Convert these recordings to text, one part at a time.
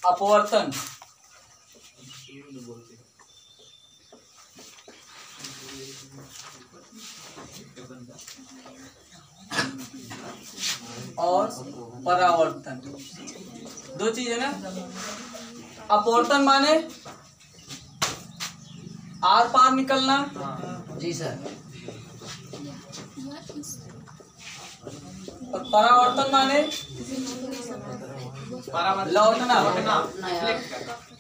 अपवर्तन, और परावर्तन, दो चीज है ना। अपवर्तन माने आर पार निकलना। जी सर। और परावर्तन माने लौटना,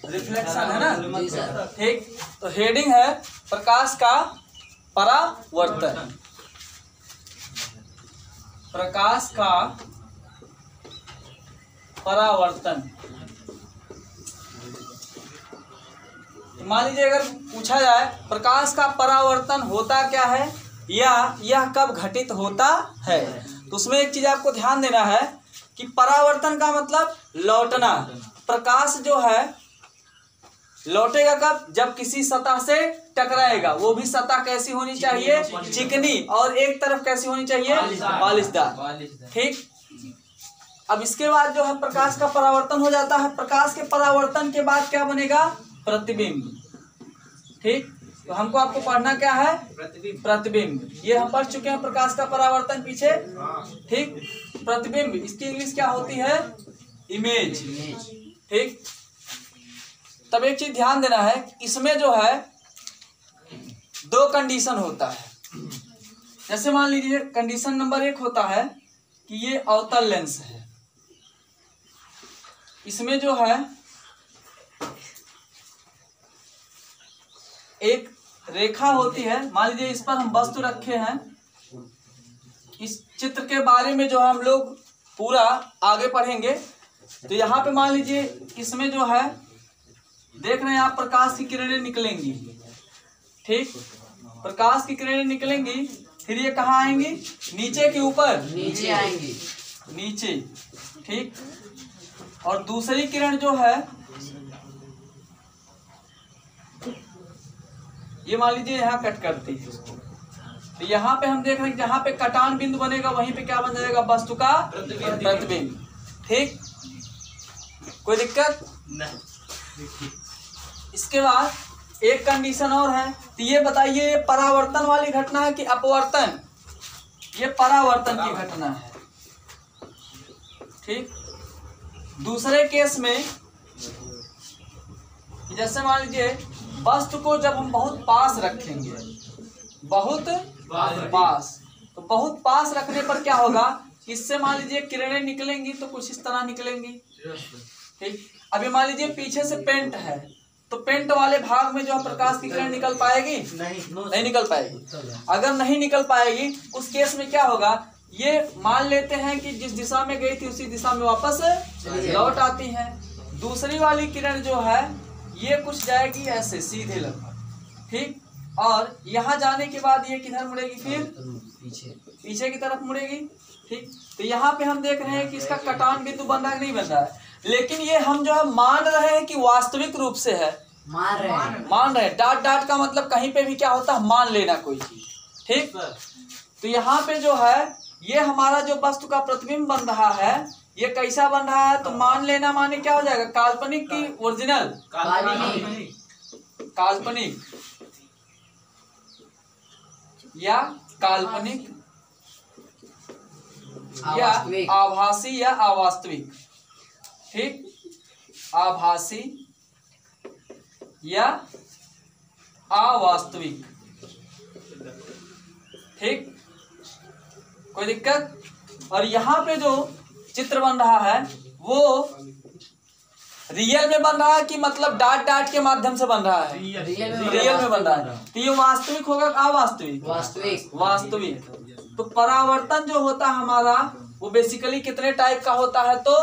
रिफ्लेक्शन, है ना। जी सर। ठीक, तो हेडिंग है प्रकाश का परावर्तन। प्रकाश का परावर्तन। मान लीजिए अगर पूछा जाए प्रकाश का परावर्तन होता क्या है या यह कब घटित होता है, तो उसमें एक चीज आपको ध्यान देना है कि परावर्तन का मतलब लौटना। प्रकाश जो है लौटेगा कब? जब किसी सतह से टकराएगा। वो भी सतह कैसी होनी चाहिए? चिकनी, और एक तरफ कैसी होनी चाहिए? पॉलिशदार। ठीक, अब इसके बाद जो है प्रकाश का परावर्तन हो जाता है। प्रकाश के परावर्तन के बाद क्या बनेगा? प्रतिबिंब। ठीक, तो हमको आपको पढ़ना क्या है? प्रतिबिंब। ये हम पढ़ चुके हैं प्रकाश का परावर्तन पीछे। ठीक, प्रतिबिंब इसकी इंग्लिश क्या होती है? इमेज। ठीक, तब एक चीज ध्यान देना है, इसमें जो है दो कंडीशन होता है। जैसे मान लीजिए कंडीशन नंबर 1 होता है कि ये अवतल लेंस है। इसमें जो है एक रेखा होती है। मान लीजिए इस पर हम वस्तु रखे हैं। इस चित्र के बारे में जो हम लोग पूरा आगे पढ़ेंगे। तो यहाँ पे मान लीजिए इसमें जो है देख रहे हैं आप, प्रकाश की किरणें निकलेंगी। ठीक, प्रकाश की किरणें निकलेंगी, फिर ये कहाँ आएंगी? नीचे के ऊपर, नीचे आएंगी, नीचे। ठीक, और दूसरी किरण जो है ये मान लीजिए यहाँ कट करती है इसको। तो यहाँ पे हम देख रहे हैं जहाँ पे कटान बिंदु बनेगा वहीं पे क्या बन जाएगा? वस्तु का प्रतिबिंब। ठीक, कोई दिक्कत नहीं। इसके बाद एक कंडीशन और है। तो ये बताइए, ये परावर्तन वाली घटना है कि अपवर्तन? ये परावर्तन की घटना है। ठीक, दूसरे केस में जैसे मान लीजिए वस्तु को जब हम बहुत पास रखेंगे, बहुत पास, तो बहुत पास रखने पर क्या होगा? इससे मान लीजिए किरणें निकलेंगी तो कुछ इस तरह निकलेंगी। ठीक, अभी मान लीजिए पीछे से पेंट है, तो पेंट वाले भाग में जो है प्रकाश की किरण निकल पाएगी? नहीं निकल पाएगी। अगर नहीं निकल पाएगी उस केस में क्या होगा? ये मान लेते हैं कि जिस दिशा में गई थी उसी दिशा में वापस लौट आती है। दूसरी वाली किरण जो है ये कुछ जाएगी ऐसे सीधे लगभग। ठीक, और यहाँ जाने के बाद ये किधर मुड़ेगी? फिर पीछे की तरफ मुड़ेगी। ठीक, तो यहाँ पे हम देख रहे हैं कि इसका कटान बिंदु बन रहा है, नहीं बन रहा है। लेकिन ये हम जो है मान रहे हैं कि वास्तविक रूप से है। मान रहे हैं। डाट डाट का मतलब कहीं पे भी क्या होता है? मान लेना कोई चीज। ठीक, तो यहाँ पे जो है ये हमारा जो वस्तु का प्रतिबिंब बन रहा है ये कैसा बन रहा है? तो मान लेना माने क्या हो जाएगा? काल्पनिक की ओरिजिनल? काल्पनिक या काल्पनिक या आभासी या अवास्तविक। ठीक, आभासी या अवास्तविक। ठीक, कोई दिक्कत? और यहाँ पे जो चित्र बन रहा है वो रियल में बन रहा है कि मतलब डाट डाट के माध्यम से बन रहा है? रियल में बन रहा है। तो ये वास्तविक होगा अवास्तविक? वास्तविक। तो परावर्तन जो होता है हमारा वो बेसिकली कितने टाइप का होता है? तो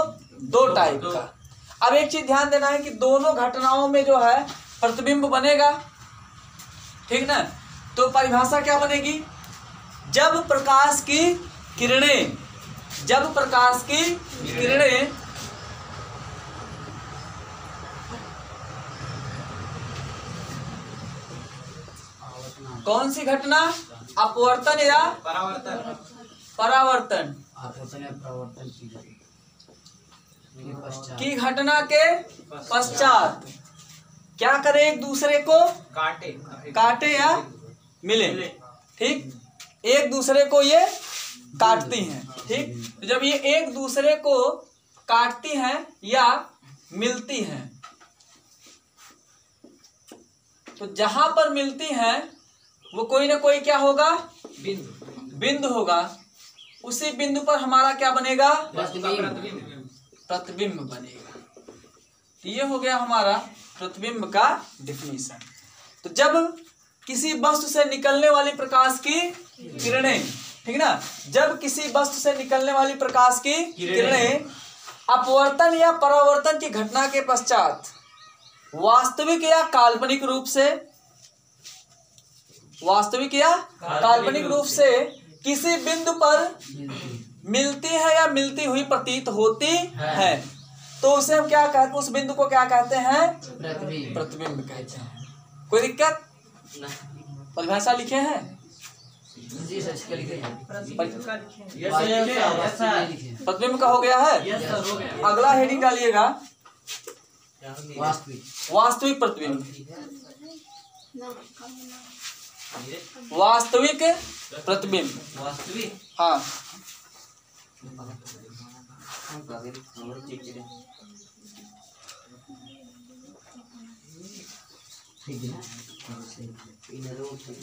2 टाइप का। अब एक चीज ध्यान देना है कि दोनों घटनाओं में जो है प्रतिबिंब बनेगा। ठीक ना? तो परिभाषा क्या बनेगी? जब प्रकाश की किरणें कौन सी घटना? अपवर्तन या परावर्तन की घटना के पश्चात क्या करे? एक दूसरे को काटे या मिले। ठीक, एक दूसरे को ये काटती हैं। ठीक, तो जब ये एक दूसरे को काटती हैं या मिलती हैं, तो जहां पर मिलती हैं वो कोई ना कोई क्या होगा? बिंदु होगा। उसी बिंदु पर हमारा क्या बनेगा? प्रतिबिंब बनेगा। तो ये हो गया हमारा प्रतिबिंब का डेफिनेशन। तो जब किसी वस्तु से निकलने वाली प्रकाश की किरणें, ठीक ना, जब किसी वस्तु से निकलने वाली प्रकाश की किरणें अपवर्तन या परावर्तन की घटना के पश्चात वास्तविक या काल्पनिक रूप से किसी बिंदु पर मिलती है या मिलती हुई प्रतीत होती है, तो उसे हम क्या कहते हैं? उस बिंदु को क्या कहते हैं? प्रतिबिंब कहते हैं। कोई दिक्कत? परिभाषा लिखे हैं? प्रतिबिंब का हो गया है। अगला हेडिंग डालिएगा वास्तविक प्रतिबिंब। वास्तविक प्रतिबिंब, हाँ।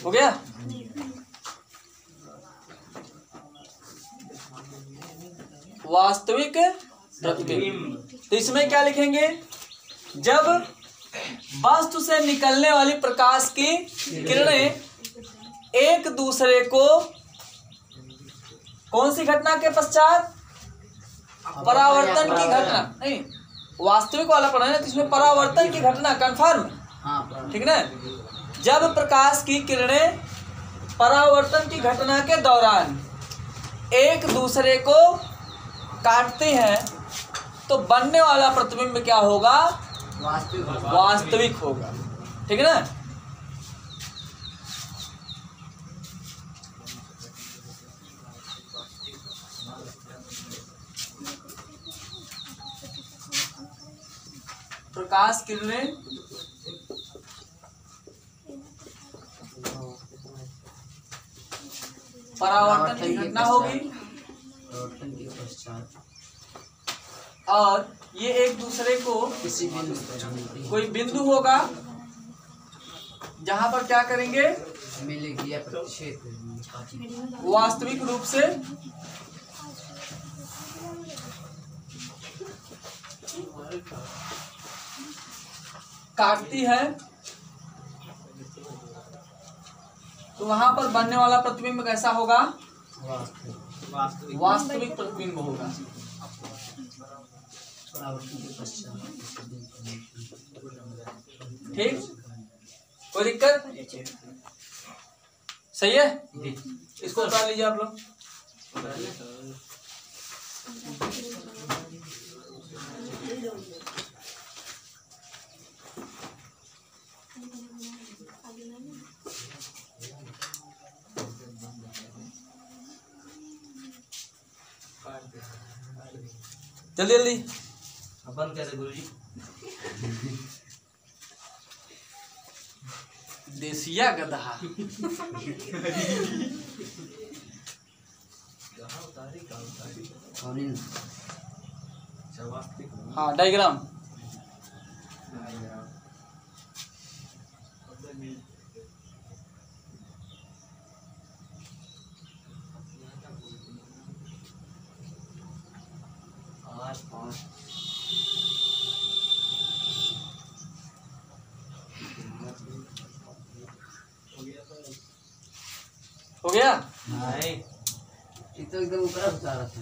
हो गया? वास्तविक प्रतिबिंब। तो इसमें क्या लिखेंगे? जब वस्तु से निकलने वाली प्रकाश की किरणें एक दूसरे को कौन सी घटना के पश्चात? परावर्तन की घटना, नहीं, वास्तविक वाला पढ़ा है ना, इसमें परावर्तन की घटना कंफर्म, ठीक ना। जब प्रकाश की किरणें परावर्तन की घटना के दौरान एक दूसरे को काटती हैं, तो बनने वाला प्रतिबिंब क्या होगा? वास्तविक होगा। ठीक है ना। प्रकाश किरणें परावर्तन की घटना होगी और ये एक दूसरे को किसी बिंदु कोई बिंदु होगा जहां पर क्या करेंगे? मिलेगी या प्रतिच्छेद वास्तविक रूप से काटती है, तो वहां पर बनने वाला प्रतिबिंब कैसा होगा? वास्तविक प्रतिबिंब होगा। ठीक, कोई दिक्कत? सही है। इसको उतार लीजिए आप लोग। जल्दी जल्दी बंद कैसे गुरुजी? देसिया गधा। हाँ, डायग्राम। हो गया? नहीं, ये तो एकदम ऊपर उतारा था।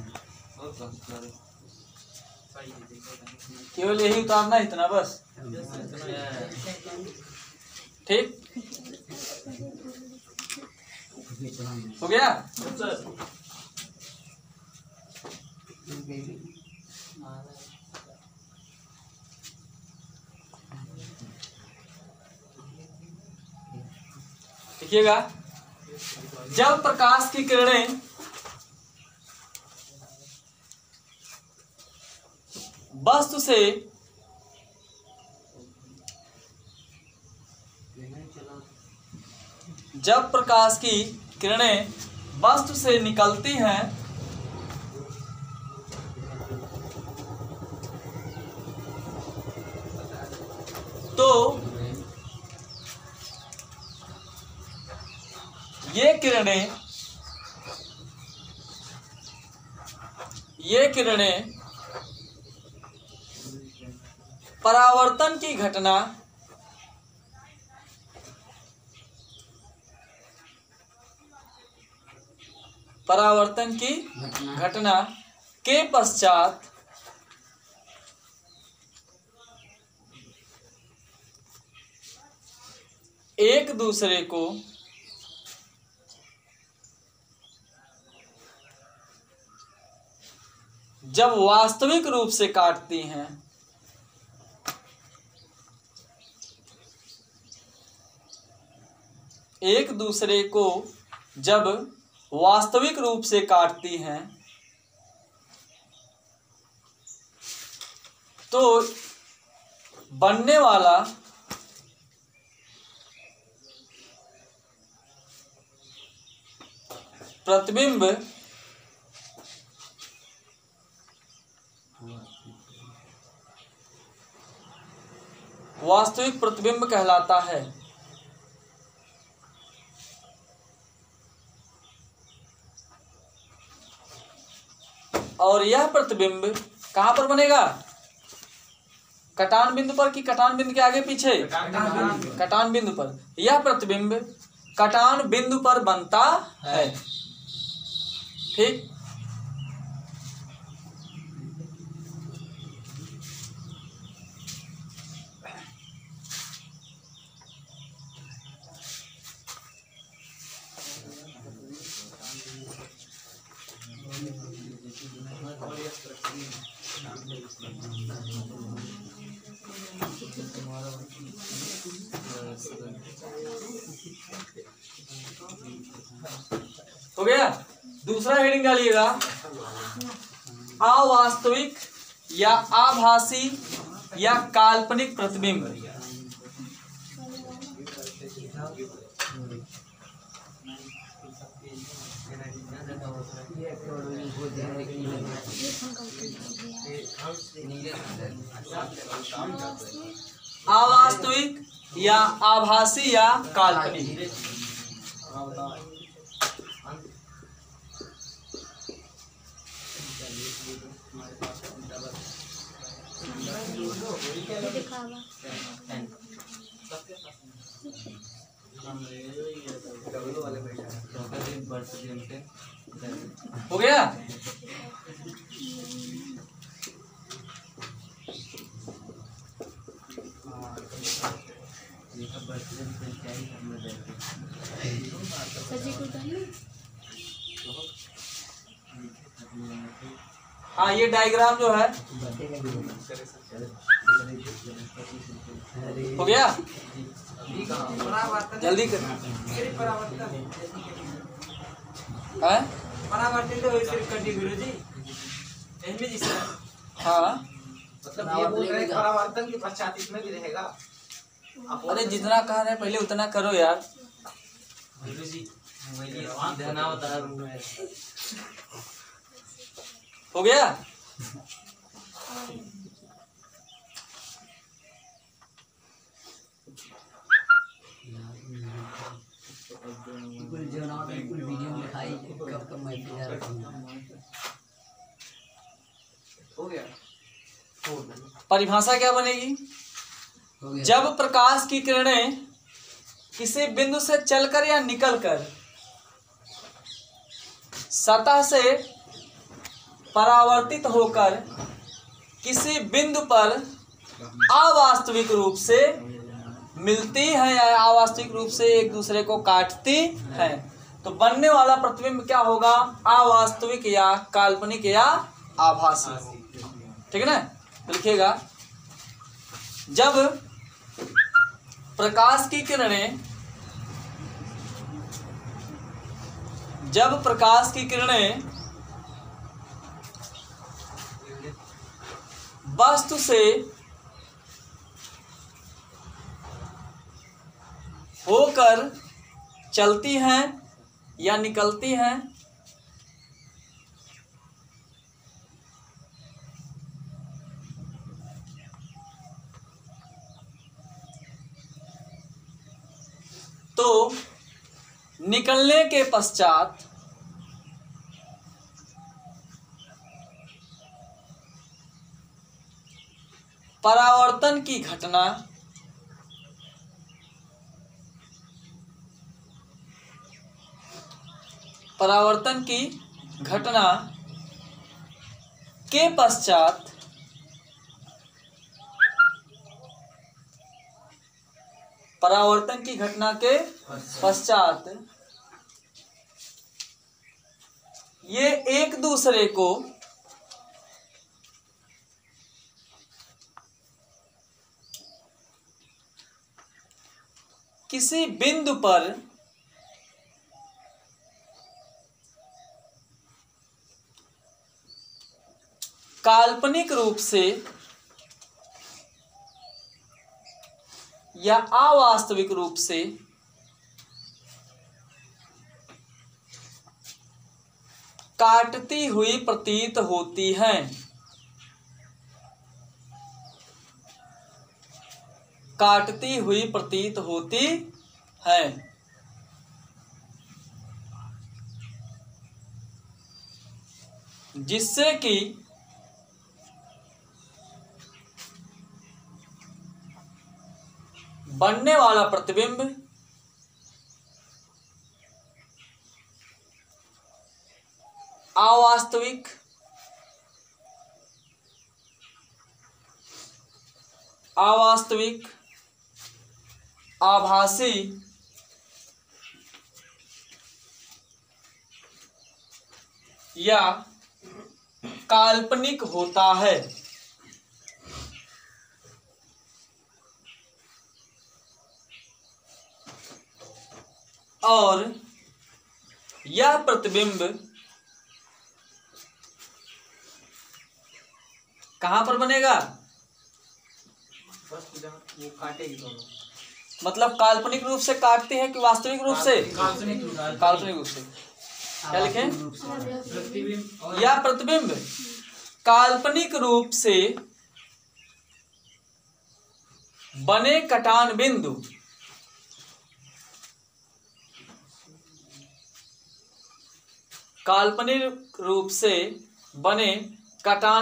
केवल यही उतारना, इतना बस। ठीक, हो गया? लिखिएगा, जब प्रकाश की किरणें वस्तु से जब प्रकाश की किरणें वस्तु से निकलती हैं तो ये किरणें परावर्तन की घटना के पश्चात एक दूसरे को जब वास्तविक रूप से काटती हैं एक दूसरे को जब वास्तविक रूप से काटती हैं तो बनने वाला प्रतिबिंब वास्तविक प्रतिबिंब कहलाता है। और यह प्रतिबिंब कहां पर बनेगा? कटान बिंदु पर कि कटान बिंदु के आगे पीछे? कटान बिंदु पर। यह प्रतिबिंब कटान बिंदु पर बनता है। ठीक। हो गया। दूसरा हेडिंग डालिएगा, अवास्तविक या आभासी या काल्पनिक प्रतिबिंब। अवास्तविक या आभासी या काल्पनिक। हो गया। हाँ, ये डायग्राम जो है हो गया। जल्दी कर। परावर्तित हो सिर्फ कटी गुरुजी। इसमें जिस हाँ, मतलब ये बोल रहे हैं परावर्तन के पश्चात इसमें भी रहेगा। अरे जितना कह रहे पहले उतना करो यार। गुरुजी धना बता हो गया। बिल्कुल वीडियो में दिखाई कब कब मैं जा रहा हूं। हो गया। परिभाषा क्या बनेगी? जब प्रकाश की किरणें किसी बिंदु से चलकर या निकलकर सतह से परावर्तित होकर किसी बिंदु पर अवास्तविक रूप से मिलती है या अवास्तविक रूप से एक दूसरे को काटती है तो बनने वाला प्रतिबिंब क्या होगा? अवास्तविक या काल्पनिक या आभासी। ठीक है ना? तो लिखिएगा, जब प्रकाश की किरणें जब प्रकाश की किरणें वस्तु से होकर चलती हैं या निकलती हैं, तो निकलने के पश्चात परावर्तन की घटना के पश्चात ये एक दूसरे को किसी बिंदु पर काल्पनिक रूप से या अवास्तविक रूप से काटती हुई प्रतीत होती हैं। काटती हुई प्रतीत होती है। जिससे कि बनने वाला प्रतिबिंब अवास्तविक आभासी या काल्पनिक होता है। और यह प्रतिबिंब कहां पर बनेगा? वो काटेगी दोनों। मतलब काल्पनिक रूप से काटती है कि वास्तविक रूप से? काल्पनिक रूप से। क्या लिखें? यह प्रतिबिंब काल्पनिक रूप से बने कटान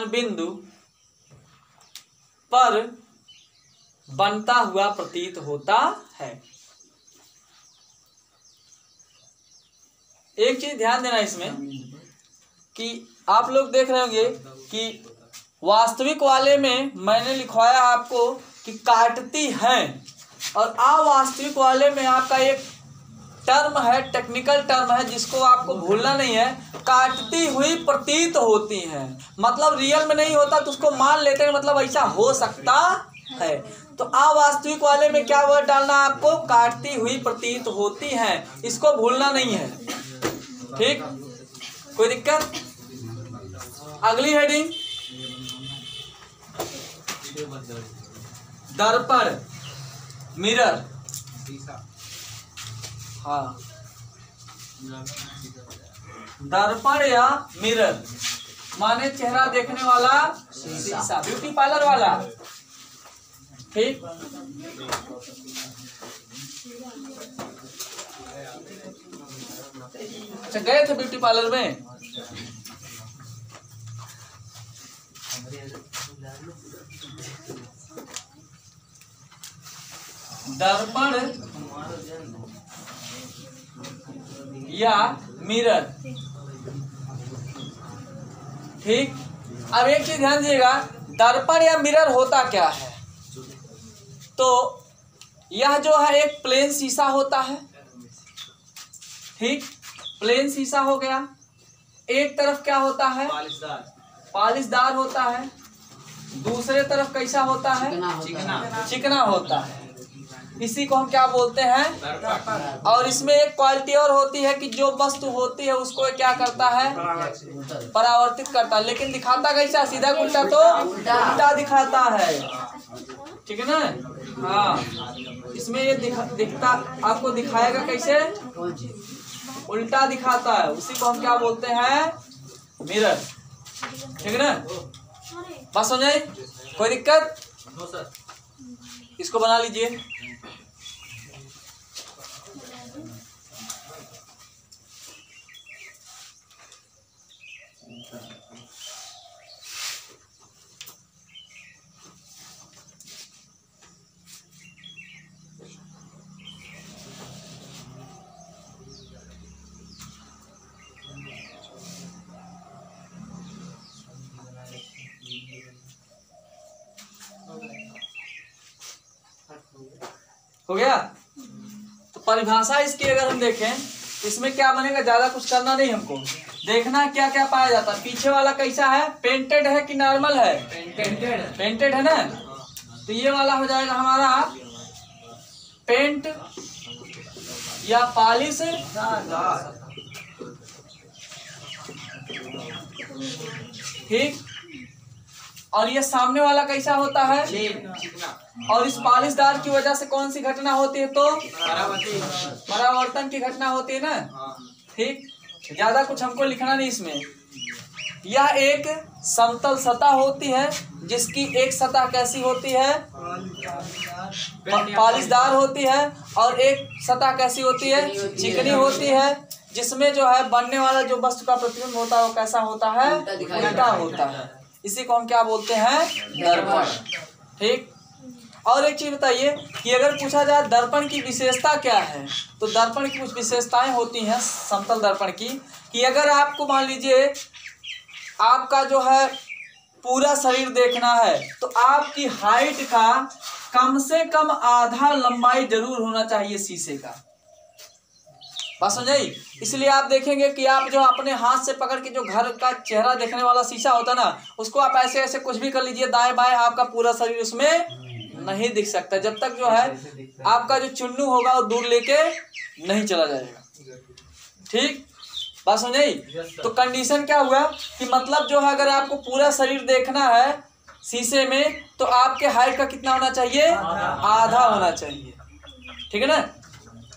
बिंदु पर बनता हुआ प्रतीत होता है। एक चीज ध्यान देना इसमें कि आप लोग देख रहे होंगे कि वास्तविक वाले में मैंने लिखवाया आपको कि काटती हैं, और अवास्तविक वाले में आपका एक टर्म है, टेक्निकल टर्म है, जिसको आपको भूलना नहीं है। काटती हुई प्रतीत होती हैं, मतलब रियल में नहीं होता तो उसको मान लेते हैं, मतलब ऐसा हो सकता है। तो अवास्तविक वाले में क्या वर्ड डालना है आपको? काटती हुई प्रतीत होती हैं। इसको भूलना नहीं है, ठीक? कोई दिक्कत? अगली हेडिंग, दर्पण, मिरर। हाँ, दर्पण या मिरर माने चेहरा देखने वाला शीशा, ब्यूटी पार्लर वाला, ठीक? अच्छा, गए थे ब्यूटी पार्लर में? दर्पण या मिरर, ठीक? अब एक चीज ध्यान दीजिएगा, दर्पण या मिरर होता क्या है? तो यह जो है एक प्लेन शीशा होता है, ठीक? प्लेन शीशा हो गया। एक तरफ क्या होता है? पालिशदार होता है। दूसरे तरफ कैसा होता है? चिकना होता है। इसी को हम क्या बोलते हैं? दर्पण। और इसमें एक क्वालिटी और होती है कि जो वस्तु होती है उसको क्या करता है? परावर्तित करता है। लेकिन दिखाता कैसा? सीधा उल्टा तो उल्टा दिखाता है, ठीक है ना? हाँ, इसमें ये दिखता आपको दिखाएगा कैसे? उल्टा दिखाता है। उसी को हम क्या बोलते हैं? मिरर, ठीक है ना? बात समझ आई? कोई दिक्कत? No sir. इसको बना लीजिए। हो गया? तो परिभाषा इसकी अगर हम देखें, इसमें क्या बनेगा? ज्यादा कुछ करना नहीं, हमको देखना क्या क्या पाया जाता है। पीछे वाला कैसा है? पेंटेड है कि नॉर्मल है? पेंटेड है ना? तो ये वाला हो जाएगा हमारा पेंट या पॉलिश, ठीक। और ये सामने वाला कैसा होता है? चिकना। और इस पॉलिशदार की वजह से कौन सी घटना होती है? तो परावर्तन की घटना होती है ना, ठीक। ज्यादा कुछ हमको लिखना नहीं इसमें। यह एक समतल सतह होती है जिसकी एक सतह कैसी होती है? पॉलिशदार होती है, और एक सतह कैसी होती है? चिकनी होती है, जिसमें जो है बनने वाला जो वस्तु का प्रतिबिंब होता है वो कैसा होता है? उल्टा होता है। इसी को हम क्या बोलते हैं? दर्पण, ठीक। और एक चीज बताइए कि अगर पूछा जाए दर्पण की विशेषता क्या है, तो दर्पण की कुछ विशेषताएं होती हैं समतल दर्पण की, कि अगर आपको मान लीजिए आपका जो है पूरा शरीर देखना है, तो आपकी हाइट का कम से कम आधा लंबाई जरूर होना चाहिए शीशे का। बात समझाई? इसलिए आप देखेंगे कि आप जो अपने हाथ से पकड़ के जो घर का चेहरा देखने वाला शीशा होता है ना, उसको आप ऐसे ऐसे कुछ भी कर लीजिए दाएं बाएं, आपका पूरा शरीर उसमें नहीं दिख सकता, जब तक जो है आपका जो चुन्नू होगा वो दूर लेके नहीं चला जाएगा, ठीक। बात समझाई? तो कंडीशन क्या हुआ कि मतलब जो है अगर आपको पूरा शरीर देखना है शीशे में, तो आपके हाइट का कितना होना चाहिए? आधा होना चाहिए, ठीक है ना?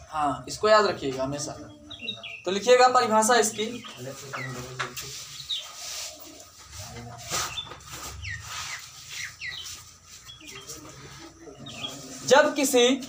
हाँ, इसको याद रखिएगा हमेशा। तो लिखिएगा परिभाषा इसकी। जब किसी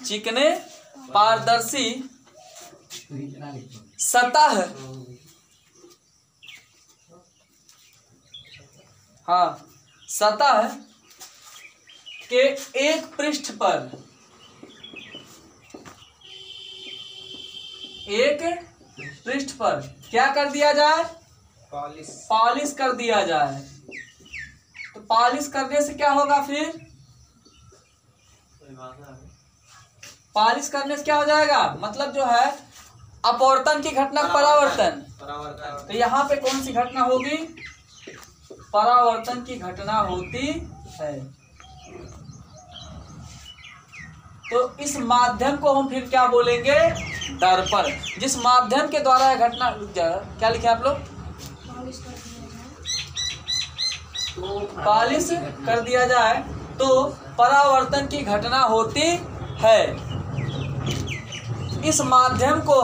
चिकने पारदर्शी सतह, हाँ, सतह के एक पृष्ठ पर क्या कर दिया जाए? पॉलिश कर दिया जाए। तो पॉलिश करने से क्या होगा? फिर पॉलिश करने से क्या हो जाएगा? मतलब जो है अपवर्तन की घटना, परावर्तन। तो यहाँ पे कौन सी घटना होगी? परावर्तन की घटना होती है। तो इस माध्यम को हम फिर क्या बोलेंगे? दर्पण। जिस माध्यम के द्वारा यह घटना, क्या लिखे आप लोग? पॉलिश कर दिया जाए तो परावर्तन की घटना होती है। इस माध्यम को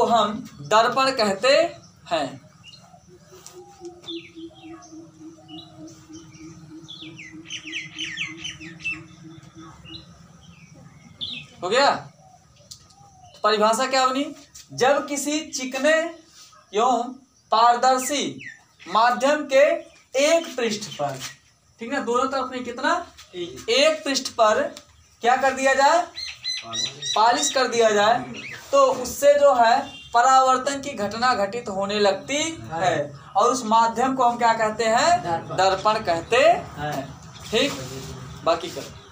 हम दर्पण कहते हैं। हो गया? परिभाषा क्या बनी, जब किसी चिकने एवं पारदर्शी माध्यम के एक पृष्ठ पर, ठीक है, दोनों तरफ में कितना, एक पृष्ठ पर क्या कर दिया जाए, पालिश कर दिया जाए, तो उससे जो है परावर्तन की घटना घटित होने लगती है और उस माध्यम को हम क्या कहते हैं, दर्पण कहते हैं। ठीक, बाकी करो।